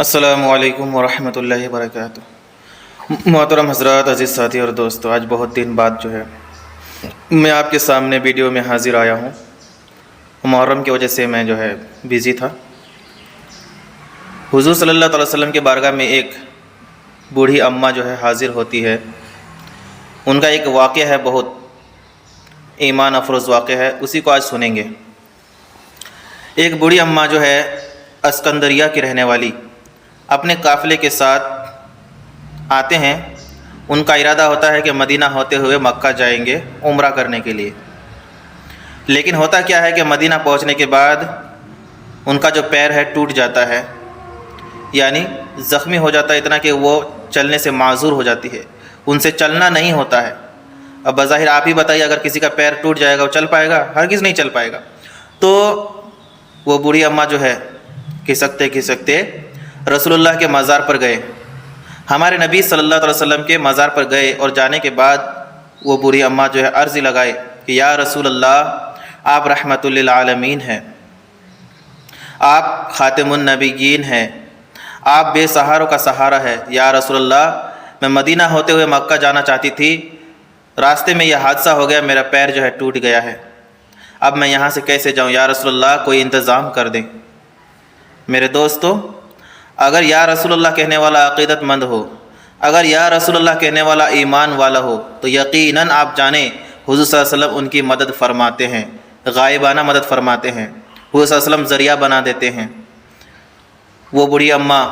السلام علیکم ورحمۃ اللہ وبرکاتہ۔ محترم حضرات، عزیز ساتھی اور دوستو، آج بہت دن بعد میں آپ کے سامنے ویڈیو میں حاضر آیا ہوں۔ محرم کی وجہ سے میں بیزی تھا۔ حضور صلی اللہ علیہ وسلم کے بارگاہ میں ایک بوڑھی اماں حاضر ہوتی ہے۔ ان کا ایک واقعہ ہے، بہت ایمان افروز واقعہ ہے، اسی کو آج سنیں گے۔ ایک بوڑھی اماں اسکندریہ کی رہنے والی اپنے قافلے کے ساتھ آتے ہیں۔ ان کا ارادہ ہوتا ہے کہ مدینہ ہوتے ہوئے مکہ جائیں گے عمرہ کرنے کے لیے۔ لیکن ہوتا کیا ہے کہ مدینہ پہنچنے کے بعد ان کا جو پیر ہے ٹوٹ جاتا ہے، یعنی زخمی ہو جاتا ہے اتنا کہ وہ چلنے سے معذور ہو جاتی ہے، ان سے چلنا نہیں ہوتا ہے۔ اب بظاہر آپ ہی بتائیے، اگر کسی کا پیر ٹوٹ جائے گا وہ چل پائے گا؟ ہرگز نہیں چل پائے گا۔ تو وہ بوڑھی اماں کھسکتے رسول اللہ کے مزار پر گئے، ہمارے نبی صلی اللہ علیہ وسلم کے مزار پر گئے، اور جانے کے بعد وہ بوڑھی اماں عرض لگائے کہ یا رسول اللہ، آپ رحمت للعالمین ہیں، آپ خاتم النبیین ہیں، آپ بے سہاروں کا سہارا ہے۔ یا رسول اللہ، میں مدینہ ہوتے ہوئے مکہ جانا چاہتی تھی، راستے میں یہ حادثہ ہو گیا، میرا پیر ٹوٹ گیا ہے، اب میں یہاں سے کیسے جاؤں؟ یا رسول اللہ، کوئی انتظام کر دیں۔ میرے دوستو، اگر یا رسول اللہ کہنے والا عقیدت مند ہو، اگر یا رسول اللہ کہنے والا ایمان والا ہو، تو یقیناً آپ جانیں حضور صلی اللہ علیہ وسلم ان کی مدد فرماتے ہیں، غائبانہ مدد فرماتے ہیں، حضور صلی اللہ علیہ وسلم ذریعہ بنا دیتے ہیں۔ وہ بوڑھی اماں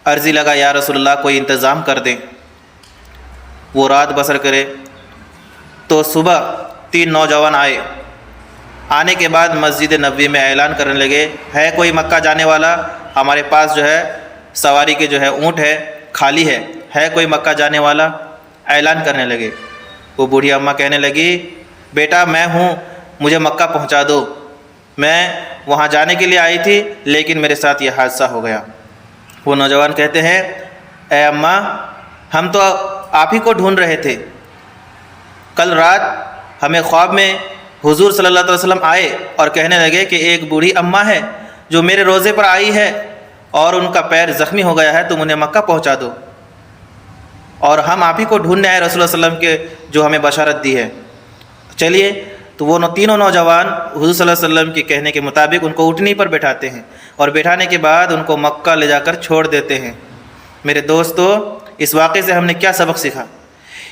عرضی لگا، یا رسول اللہ، کوئی انتظام کر دیں، وہ رات بسر کرے۔ تو صبح 3 نوجوان آئے، آنے کے بعد مسجد نبوی میں اعلان کرنے لگے، ہے کوئی مکہ جانے والا؟ ہمارے پاس سواری کے اونٹ ہے، خالی ہے کوئی مکہ جانے والا؟ اعلان کرنے لگے۔ وہ بوڑھی اماں کہنے لگی، بیٹا میں ہوں، مجھے مکہ پہنچا دو، میں وہاں جانے کے لیے آئی تھی لیکن میرے ساتھ یہ حادثہ ہو گیا۔ وہ نوجوان کہتے ہیں، اے اماں، ہم تو آپ ہی کو ڈھونڈ رہے تھے، کل رات ہمیں خواب میں حضور صلی اللہ علیہ وسلم آئے اور کہنے لگے کہ ایک بوڑھی اماں ہے جو میرے روزے پر آئی ہے اور ان کا پیر زخمی ہو گیا ہے، تم انہیں مکہ پہنچا دو، اور ہم آپ ہی کو ڈھونڈنے آئے رسول اللہ صلی اللہ علیہ وسلم کے جو ہمیں بشارت دی ہے۔ چلیے، تو وہ تینوں نوجوان حضور صلی اللہ علیہ وسلم کے کہنے کے مطابق ان کو اونٹنی پر بٹھاتے ہیں، اور بٹھانے کے بعد ان کو مکہ لے جا کر چھوڑ دیتے ہیں۔ میرے دوستو، اس واقعے سے ہم نے کیا سبق سیکھا؟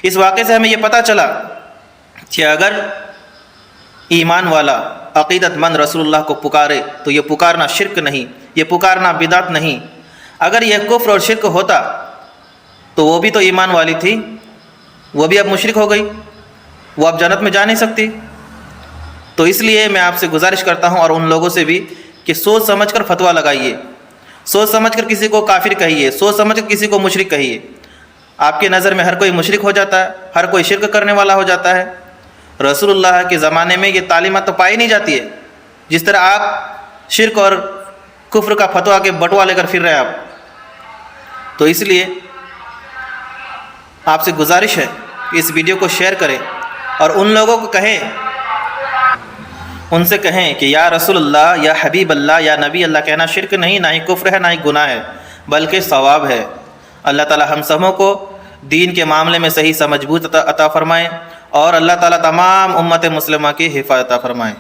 اس واقعے سے ہمیں یہ پتہ چلا کہ اگر ایمان والا عقیدت مند رسول اللہ کو پکارے تو یہ پکارنا شرک نہیں، یہ پکارنا بدعت نہیں۔ اگر یہ کفر اور شرک ہوتا تو وہ بھی تو ایمان والی تھی، وہ بھی اب مشرک ہو گئی، وہ اب جنت میں جا نہیں سکتی۔ تو اس لیے میں آپ سے گزارش کرتا ہوں، اور ان لوگوں سے بھی، کہ سوچ سمجھ کر فتویٰ لگائیے، سوچ سمجھ کر کسی کو کافر کہیے، سوچ سمجھ کر کسی کو مشرک کہیے۔ آپ کی نظر میں ہر کوئی مشرک ہو جاتا ہے، ہر کوئی شرک کرنے والا ہو جاتا ہے۔ رسول اللہ کے زمانے میں یہ تعلیمات تو پائی نہیں جاتی ہے، جس طرح آپ شرک اور کفر کا فتویٰ کے بٹوا لے کر پھر رہے ہیں آپ۔ تو اس لیے آپ سے گزارش ہے کہ اس ویڈیو کو شیئر کریں، اور ان لوگوں کو کہیں، ان سے کہیں کہ یا رسول اللہ، یا حبیب اللہ، یا نبی اللہ کہنا شرک نہیں، نہ ہی کفر ہے، نہ ہی گناہ ہے، بلکہ ثواب ہے۔ اللہ تعالی ہم سبوں کو دین کے معاملے میں صحیح سمجھ بوجھ عطا فرمائے، اور اللہ تعالی تمام امت مسلمہ کی حفاظت عطا فرمائے۔